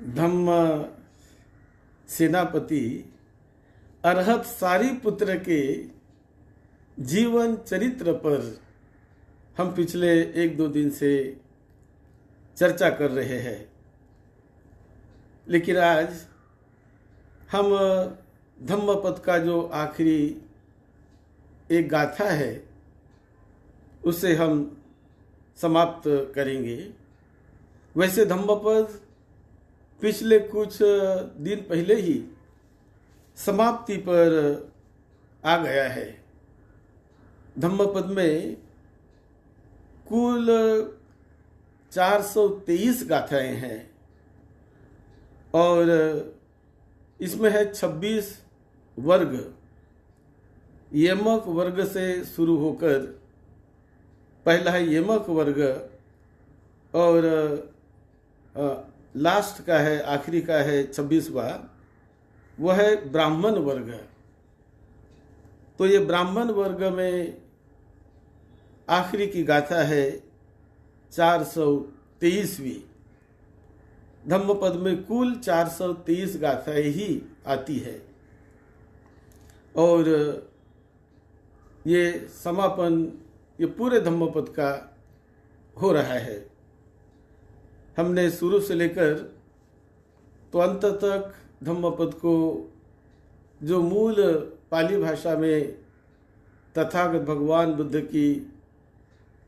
धम्म सेनापति अरहत सारिपुत्र के जीवन चरित्र पर हम पिछले 1-2 दिन से चर्चा कर रहे हैं। लेकिन आज हम धम्मपद का जो आखिरी एक गाथा है उसे हम समाप्त करेंगे। वैसे धम्मपद पिछले कुछ दिन पहले ही समाप्ति पर आ गया है। धम्मपद में कुल 423 गाथाएं हैं और इसमें है 26 वर्ग। यमक वर्ग से शुरू होकर पहला है यमक वर्ग और लास्ट का है, आखिरी का है 26वां, वह है ब्राह्मण वर्ग। तो ये ब्राह्मण वर्ग में आखिरी की गाथा है 423वीं। धम्मपद में कुल 423 गाथाएं ही आती है और ये समापन ये पूरे धम्मपद का हो रहा है। हमने शुरू से लेकर तो अंत तक धम्मपद को जो मूल पाली भाषा में तथागत भगवान बुद्ध की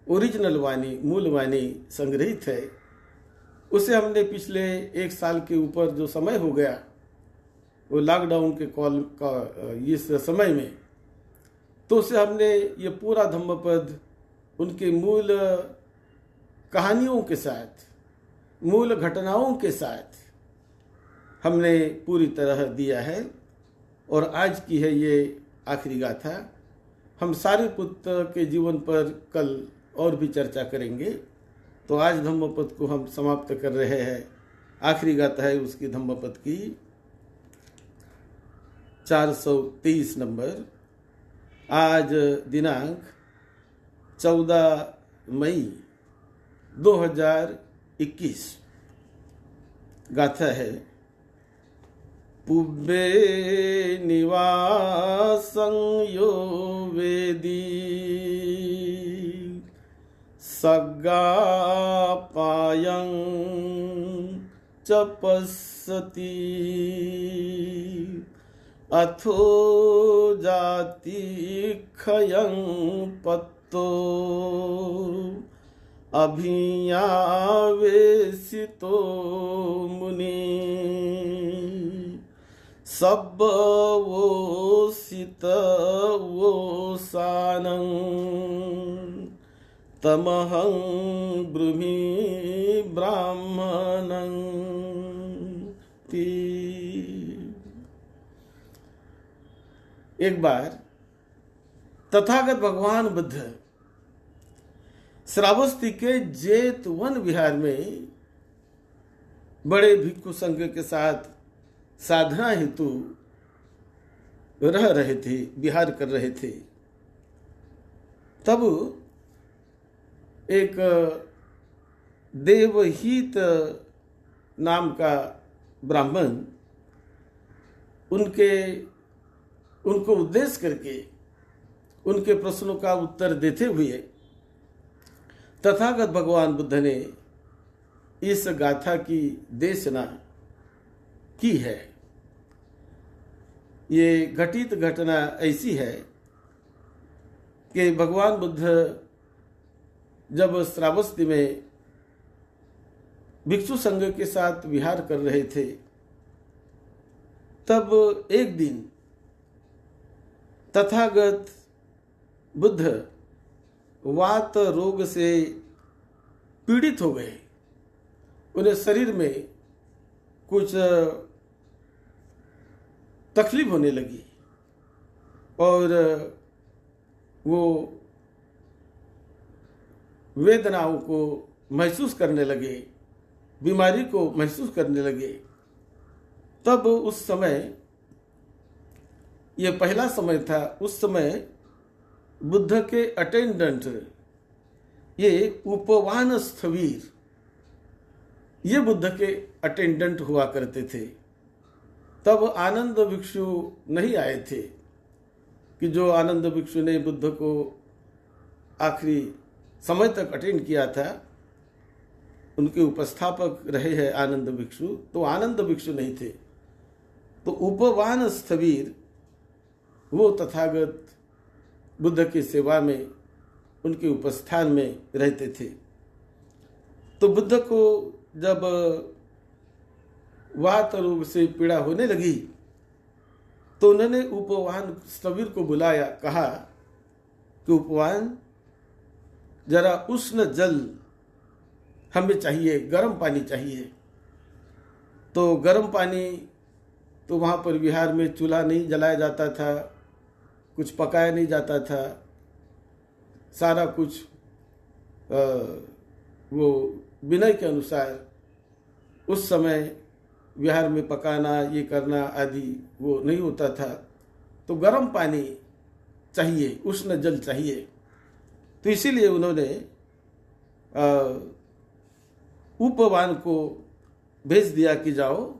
ओरिजिनल वाणी, मूल वाणी संग्रहित है, उसे हमने पिछले 1 साल के ऊपर जो समय हो गया वो लॉकडाउन के कॉल का इस समय में, तो उसे हमने ये पूरा धम्मपद उनके मूल कहानियों के साथ, मूल घटनाओं के साथ हमने पूरी तरह दिया है। और आज की है ये आखिरी गाथा। हम सारिपुत्र के जीवन पर कल और भी चर्चा करेंगे। तो आज धम्मपद को हम समाप्त कर रहे हैं। आखिरी गाथा है उसकी धम्मपद की 423 नंबर। आज दिनांक 14 मई 2021। गाथा है पुब्बे निवासं यो वेदी सग्गापायं च पश्यति अथो जाति क्षयं पत्तो अभियावेशितो मुनि सब्बवोषित वोसानं तमहं ब्रूमि ब्राह्मणं ति। एक बार तथागत भगवान बुद्ध श्रावस्ती के जेत वन विहार में बड़े भिक्षु संघ के साथ साधना हेतु रह रहे थे, विहार कर रहे थे। तब एक देवहित नाम का ब्राह्मण उनको उद्देश्य करके उनके प्रश्नों का उत्तर देते हुए तथागत भगवान बुद्ध ने इस गाथा की देशना की है। ये घटित घटना ऐसी है कि भगवान बुद्ध जब श्रावस्ती में भिक्षु संघ के साथ विहार कर रहे थे, तब एक दिन तथागत बुद्ध वात रोग से पीड़ित हो गए। उन्हें शरीर में कुछ तकलीफ होने लगी और वो वेदनाओं को महसूस करने लगे, बीमारी को महसूस करने लगे। तब उस समय, ये पहला समय था, उस समय बुद्ध के अटेंडेंट ये उपवान स्थवीर ये बुद्ध के अटेंडेंट हुआ करते थे। तब आनंद भिक्षु नहीं आए थे कि जो आनंद भिक्षु ने बुद्ध को आखिरी समय तक अटेंड किया था, उनके उपस्थापक रहे हैं आनंद भिक्षु, तो आनंद भिक्षु नहीं थे। तो उपवान स्थवीर वो तथागत बुद्ध की सेवा में, उनके उपस्थान में रहते थे। तो बुद्ध को जब वात रोग से पीड़ा होने लगी तो उन्होंने उपवान स्थवीर को बुलाया, कहा कि उपवान जरा उष्ण जल हमें चाहिए, गर्म पानी चाहिए। तो गर्म पानी, तो वहाँ पर विहार में चूल्हा नहीं जलाया जाता था, कुछ पकाया नहीं जाता था, सारा कुछ वो विनय के अनुसार उस समय विहार में पकाना, ये करना आदि वो नहीं होता था। तो गर्म पानी चाहिए, उष्ण जल चाहिए। तो इसीलिए उन्होंने उपवान को भेज दिया कि जाओ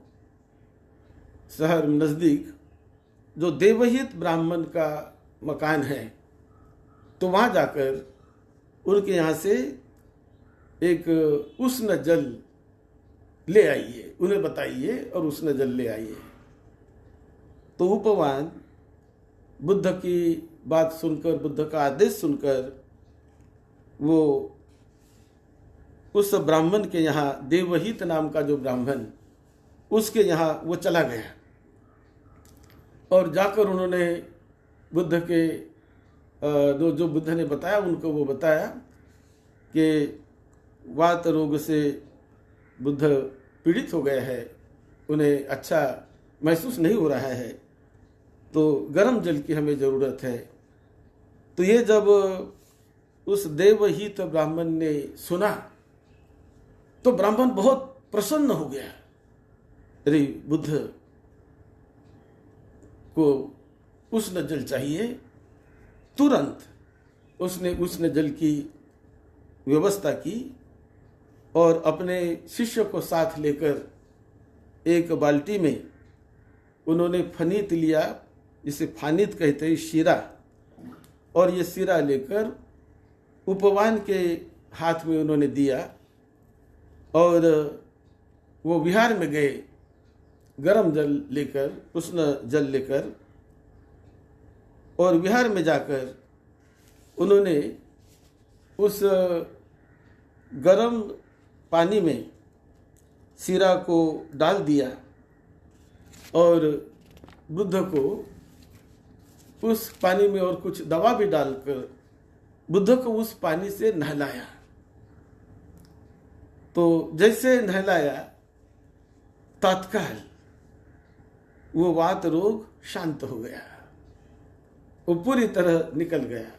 शहर नज़दीक जो देवहित ब्राह्मण का मकान है, तो वहाँ जाकर उनके यहाँ से एक उष्ण जल ले आइए, उन्हें बताइए और उष्ण जल ले आइए। तो उपवान बुद्ध की बात सुनकर, बुद्ध का आदेश सुनकर, वो उस ब्राह्मण के यहाँ, देवहित नाम का जो ब्राह्मण, उसके यहाँ वो चला गया और जाकर उन्होंने बुद्ध के जो बुद्ध ने बताया उनको वो बताया कि वात रोग से बुद्ध पीड़ित हो गए हैं, उन्हें अच्छा महसूस नहीं हो रहा है, तो गर्म जल की हमें ज़रूरत है। तो ये जब उस देवहित ब्राह्मण ने सुना तो ब्राह्मण बहुत प्रसन्न हो गया। अरे बुद्ध को उष्ण जल चाहिए। तुरंत उसने उष्ण जल की व्यवस्था की और अपने शिष्य को साथ लेकर एक बाल्टी में उन्होंने फनीत लिया, जिसे फानित कहते हैं, शीरा, और ये शीरा लेकर उपवान के हाथ में उन्होंने दिया और वो विहार में गए गर्म जल लेकर, उष्ण जल लेकर, और विहार में जाकर उन्होंने उस गर्म पानी में शीरा को डाल दिया और बुद्ध को उस पानी में और कुछ दवा भी डालकर बुद्ध को उस पानी से नहलाया। तो जैसे नहलाया, तत्काल वो वात रोग शांत हो गया, वो पूरी तरह निकल गया।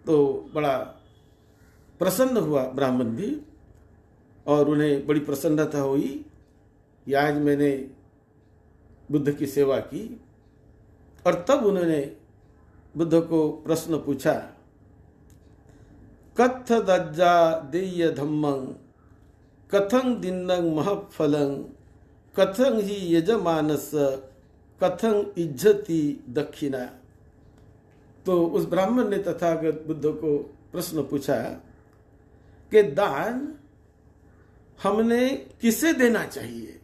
तो बड़ा प्रसन्न हुआ ब्राह्मण भी, और उन्हें बड़ी प्रसन्नता हुई कि आज मैंने बुद्ध की सेवा की। और तब उन्होंने बुद्ध को प्रश्न पूछा, कथ दज्जा देय धम्मं कथं दिन्नं महफलं कथं ही यजमानस कथं इज्जति दक्षिणा। तो उस ब्राह्मण ने तथागत बुद्ध को प्रश्न पूछा कि दान हमने किसे देना चाहिए,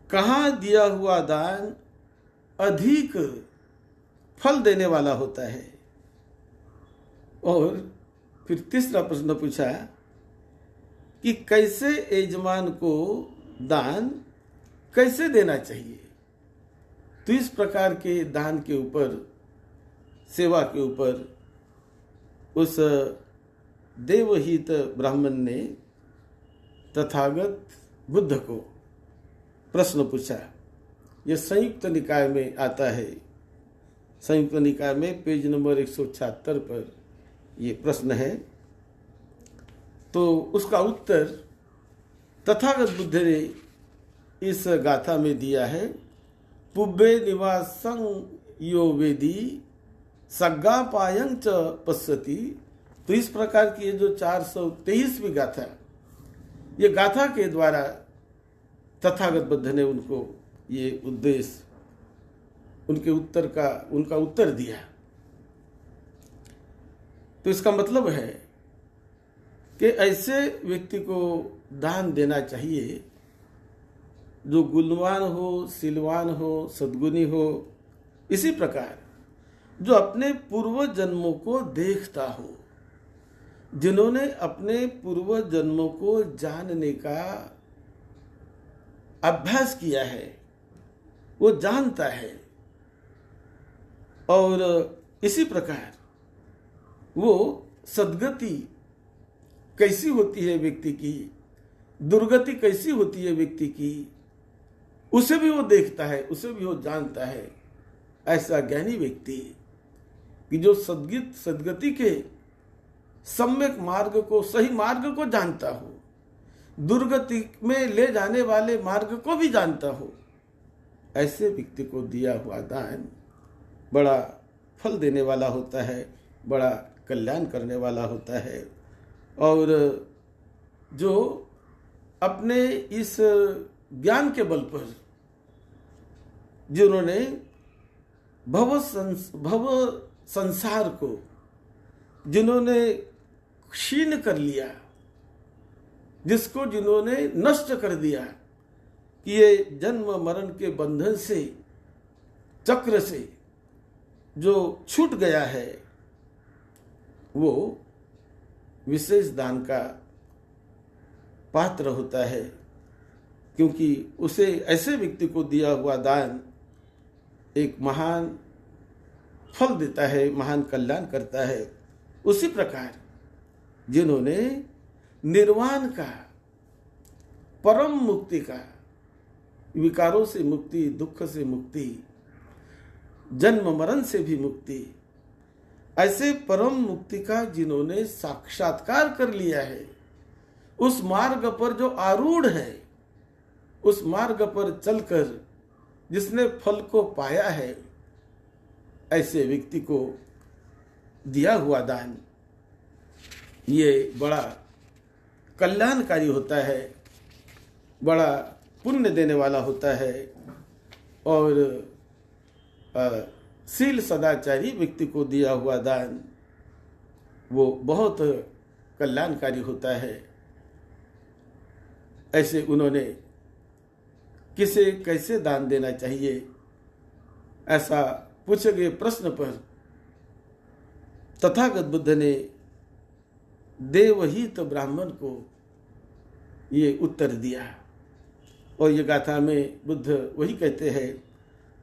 कहाँ दिया हुआ दान अधिक फल देने वाला होता है। और फिर तीसरा प्रश्न पूछा कि कैसे यजमान को दान कैसे देना चाहिए। तो इस प्रकार के दान के ऊपर, सेवा के ऊपर उस देवहित ब्राह्मण ने तथागत बुद्ध को प्रश्न पूछा। यह संयुक्त निकाय में आता है। संयुक्त निकाय में पेज नंबर 176 पर ये प्रश्न है। तो उसका उत्तर तथागत बुद्ध ने इस गाथा में दिया है। पुब्बे निवासं यो वेदी सग्गापायं च पश्यति तो इस प्रकार की ये जो 423वीं गाथा, ये गाथा के द्वारा तथागत बुद्ध ने उनको ये उद्देश्य, उनका उत्तर दिया। तो इसका मतलब है कि ऐसे व्यक्ति को दान देना चाहिए जो गुणवान हो, शीलवान हो, सद्गुणी हो। इसी प्रकार जो अपने पूर्व जन्मों को देखता हो, जिन्होंने अपने पूर्व जन्मों को जानने का अभ्यास किया है, वो जानता है। और इसी प्रकार वो सद्गति कैसी होती है व्यक्ति की, दुर्गति कैसी होती है व्यक्ति की, उसे भी वो देखता है, उसे भी वो जानता है। ऐसा ज्ञानी व्यक्ति कि जो सद्गति के सम्यक मार्ग को, सही मार्ग को जानता हो, दुर्गति में ले जाने वाले मार्ग को भी जानता हो, ऐसे व्यक्ति को दिया हुआ दान बड़ा फल देने वाला होता है, बड़ा कल्याण करने वाला होता है। और जो अपने इस ज्ञान के बल पर जिन्होंने भव संसार को जिन्होंने क्षीण कर लिया, जिसको जिन्होंने नष्ट कर दिया, कि ये जन्म मरण के बंधन से, चक्र से जो छूट गया है, वो विशेष दान का पात्र होता है। क्योंकि उसे, ऐसे व्यक्ति को दिया हुआ दान एक महान फल देता है, महान कल्याण करता है। उसी प्रकार जिन्होंने निर्वाण का, परम मुक्ति का, विकारों से मुक्ति, दुख से मुक्ति, जन्म मरण से भी मुक्ति, ऐसे परम मुक्ति का जिन्होंने साक्षात्कार कर लिया है, उस मार्ग पर जो आरूढ़ है, उस मार्ग पर चलकर जिसने फल को पाया है, ऐसे व्यक्ति को दिया हुआ दान ये बड़ा कल्याणकारी होता है, बड़ा पुण्य देने वाला होता है। और शील सदाचारी व्यक्ति को दिया हुआ दान वो बहुत कल्याणकारी होता है। ऐसे उन्होंने किसे कैसे दान देना चाहिए, ऐसा पूछे गए प्रश्न पर तथागत बुद्ध ने देवहित ब्राह्मण को ये उत्तर दिया। और ये गाथा में बुद्ध वही कहते हैं,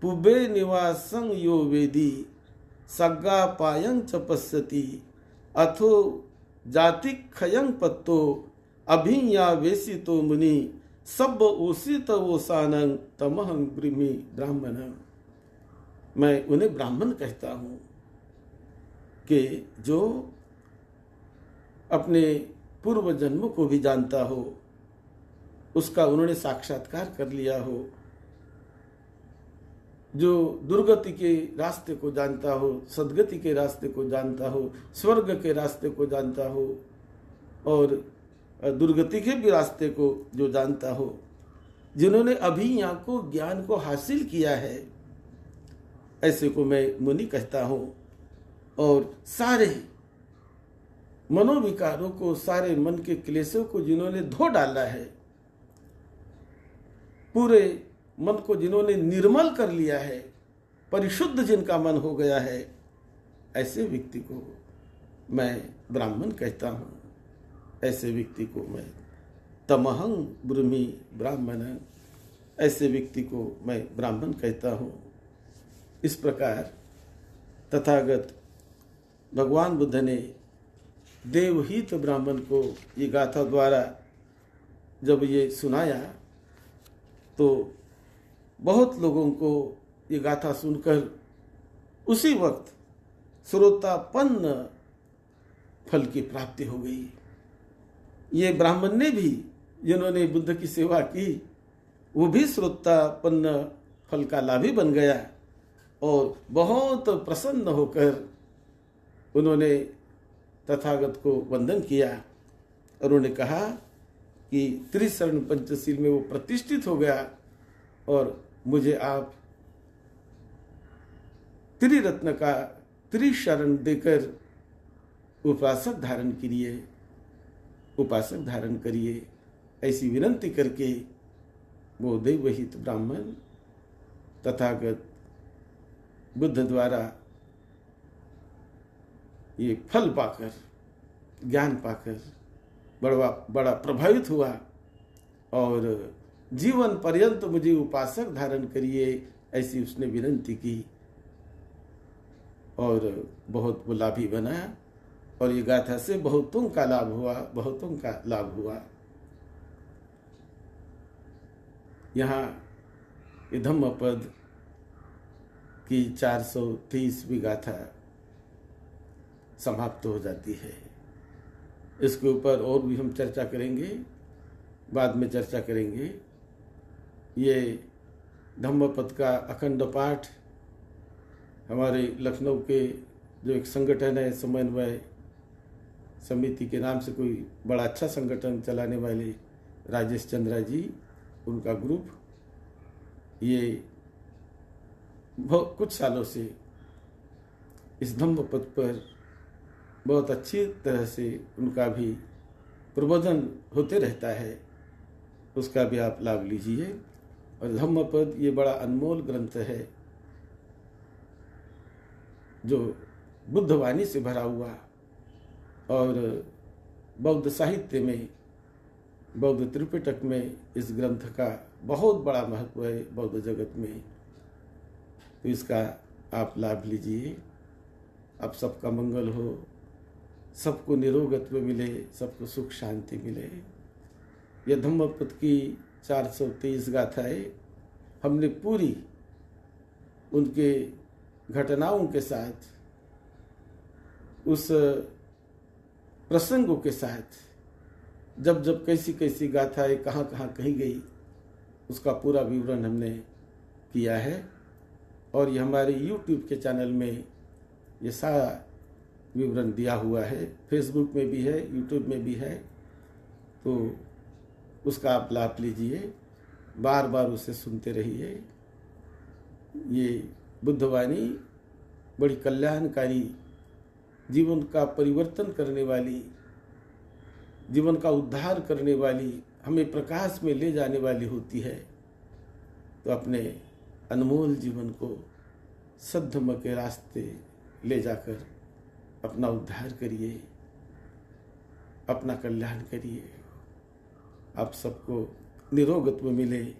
पुबे निवासं यो वेदी सग्गा पायं च पश्यति अथो जातिक खयं पत्तो अभिया वेसितो मुनि सब ओसित ओसानं तमहं ब्रह्मी ब्राह्मणं। मैं उन्हें ब्राह्मण कहता हूँ कि जो अपने पूर्व जन्म को भी जानता हो, उसका उन्होंने साक्षात्कार कर लिया हो, जो दुर्गति के रास्ते को जानता हो, सद्गति के रास्ते को जानता हो, स्वर्ग के रास्ते को जानता हो, और दुर्गति के भी रास्ते को जो जानता हो, जिन्होंने अभी यहाँ को ज्ञान को हासिल किया है, ऐसे को मैं मुनि कहता हूँ। और सारे मनोविकारों को, सारे मन के क्लेशों को जिन्होंने धो डाला है, पूरे मन को जिन्होंने निर्मल कर लिया है, परिशुद्ध जिनका मन हो गया है, ऐसे व्यक्ति को मैं ब्राह्मण कहता हूँ। ऐसे व्यक्ति को मैं तमहं ब्रह्मी ब्राह्मण, ऐसे व्यक्ति को मैं ब्राह्मण कहता हूँ। इस प्रकार तथागत भगवान बुद्ध ने देवहित ब्राह्मण को ये गाथा द्वारा जब ये सुनाया, तो बहुत लोगों को ये गाथा सुनकर उसी वक्त श्रोतापन्न फल की प्राप्ति हो गई। ये ब्राह्मण ने भी, जिन्होंने बुद्ध की सेवा की, वो भी श्रोतापन्न फल का लाभी बन गया और बहुत प्रसन्न होकर उन्होंने तथागत को वंदन किया और उन्होंने कहा कि त्रिशरण पंचशील में वो प्रतिष्ठित हो गया और मुझे आप त्रिरत्न का त्रिशरण देकर उपासक धारण करिए ऐसी विनंती करके वो देवहित ब्राह्मण तथागत बुद्ध द्वारा ये फल पाकर, ज्ञान पाकर बड़ा प्रभावित हुआ और जीवन पर्यंत मुझे उपासक धारण करिए ऐसी उसने विनंती की और बहुत लाभी बना और ये गाथा से बहुतों का लाभ हुआ। यहाँ ये धम्मपद की 430वीं गाथा समाप्त हो जाती है। इसके ऊपर और भी हम चर्चा करेंगे, बाद में चर्चा करेंगे। ये धम्मपद का अखंड पाठ हमारे लखनऊ के जो एक संगठन है, समन्वय समिति के नाम से कोई बड़ा अच्छा संगठन चलाने वाले राजेश चंद्रा जी, उनका ग्रुप, ये कुछ सालों से इस धम्मपद पर बहुत अच्छी तरह से उनका भी प्रबोधन होते रहता है, उसका भी आप लाभ लीजिए। और धम्मपद ये बड़ा अनमोल ग्रंथ है जो बुद्ध वाणी से भरा हुआ और बौद्ध साहित्य में, बौद्ध त्रिपिटक में इस ग्रंथ का बहुत बड़ा महत्व है बौद्ध जगत में। तो इसका आप लाभ लीजिए। आप सबका मंगल हो, सबको निरोगत्व मिले, सबको सुख शांति मिले। यह धम्मपद की 423 गाथाएं हमने पूरी उनके घटनाओं के साथ, उस प्रसंगों के साथ, जब जब कैसी कैसी गाथाएं कहाँ कहाँ कही गई, उसका पूरा विवरण हमने किया है। और ये हमारे YouTube के चैनल में ये सारा विवरण दिया हुआ है। फेसबुक में भी है, YouTube में भी है, तो उसका आप लाभ लीजिए, बार बार उसे सुनते रहिए। ये बुद्धवाणी बड़ी कल्याणकारी, जीवन का परिवर्तन करने वाली, जीवन का उद्धार करने वाली, हमें प्रकाश में ले जाने वाली होती है। तो अपने अनमोल जीवन को सद्धर्म के रास्ते ले जाकर अपना उद्धार करिए, अपना कल्याण करिए। आप सबको निरोगत्व मिले,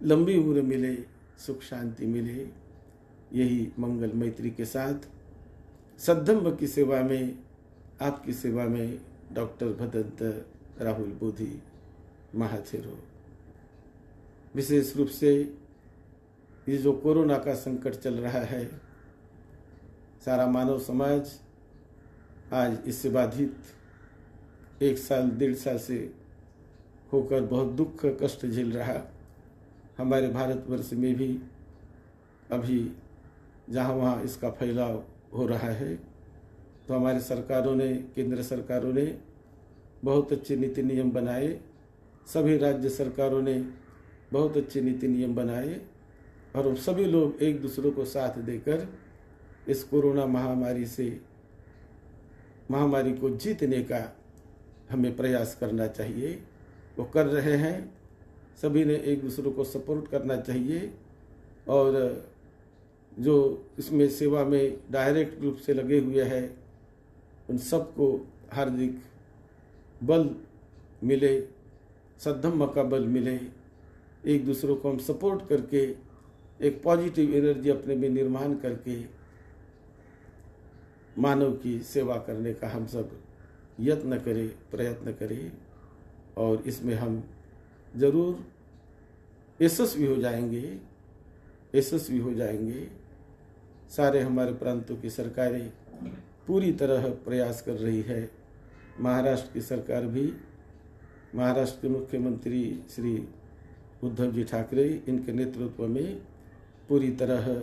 लंबी उम्र मिले, सुख शांति मिले। यही मंगल मैत्री के साथ सद्धर्म की सेवा में, आपकी सेवा में डॉक्टर भदंत राहुल बोधी महाथेरो। विशेष रूप से ये जो कोरोना का संकट चल रहा है, सारा मानव समाज आज इससे बाधित 1 साल 1.5 साल से होकर बहुत दुख कष्ट झेल रहा। हमारे भारतवर्ष में भी अभी जहाँ वहाँ इसका फैलाव हो रहा है, तो हमारी सरकारों ने, केंद्र सरकारों ने बहुत अच्छे नीति नियम बनाए, सभी राज्य सरकारों ने बहुत अच्छे नीति नियम बनाए और सभी लोग एक दूसरे को साथ देकर इस कोरोना महामारी को जीतने का हमें प्रयास करना चाहिए। वो कर रहे हैं, सभी ने एक दूसरे को सपोर्ट करना चाहिए। और जो इसमें सेवा में डायरेक्ट रूप से लगे हुए हैं, उन सबको हार्दिक बल मिले, सद्धम्म का बल मिले। एक दूसरे को हम सपोर्ट करके एक पॉजिटिव एनर्जी अपने में निर्माण करके मानव की सेवा करने का हम सब यत्न करें, प्रयत्न करें और इसमें हम जरूर यशस्वी हो जाएंगे। सारे हमारे प्रांतों की सरकारें पूरी तरह प्रयास कर रही है। महाराष्ट्र की सरकार भी, महाराष्ट्र के मुख्यमंत्री श्री उद्धव जी ठाकरे, इनके नेतृत्व में पूरी तरह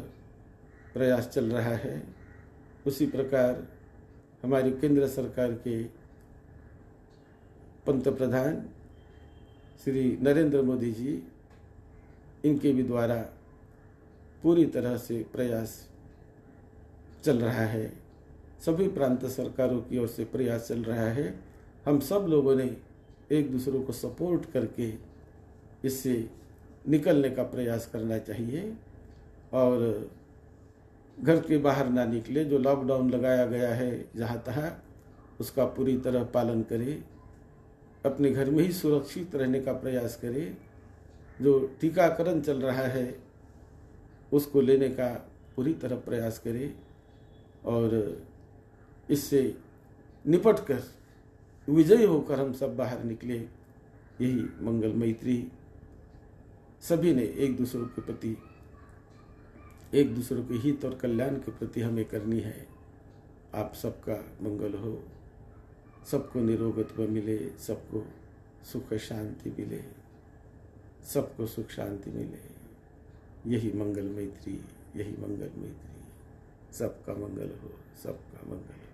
प्रयास चल रहा है। उसी प्रकार हमारी केंद्र सरकार के पंत प्रधान श्री नरेंद्र मोदी जी, इनके भी द्वारा पूरी तरह से प्रयास चल रहा है। सभी प्रांत सरकारों की ओर से प्रयास चल रहा है। हम सब लोगों ने एक दूसरे को सपोर्ट करके इससे निकलने का प्रयास करना चाहिए और घर के बाहर ना निकले। जो लॉकडाउन लगाया गया है जहाँ तहाँ, उसका पूरी तरह पालन करें। अपने घर में ही सुरक्षित रहने का प्रयास करें। जो टीकाकरण चल रहा है उसको लेने का पूरी तरह प्रयास करें और इससे निपट कर विजयी होकर हम सब बाहर निकले। यही मंगल मैत्री सभी ने एक दूसरे के प्रति, एक दूसरे के हित और कल्याण के प्रति हमें करनी है। आप सबका मंगल हो, सबको निरोगत्व मिले, सबको सुख शांति मिले, सबको सुख शांति मिले। यही मंगल मैत्री, यही मंगल मैत्री। सबका मंगल हो, सबका मंगल हो।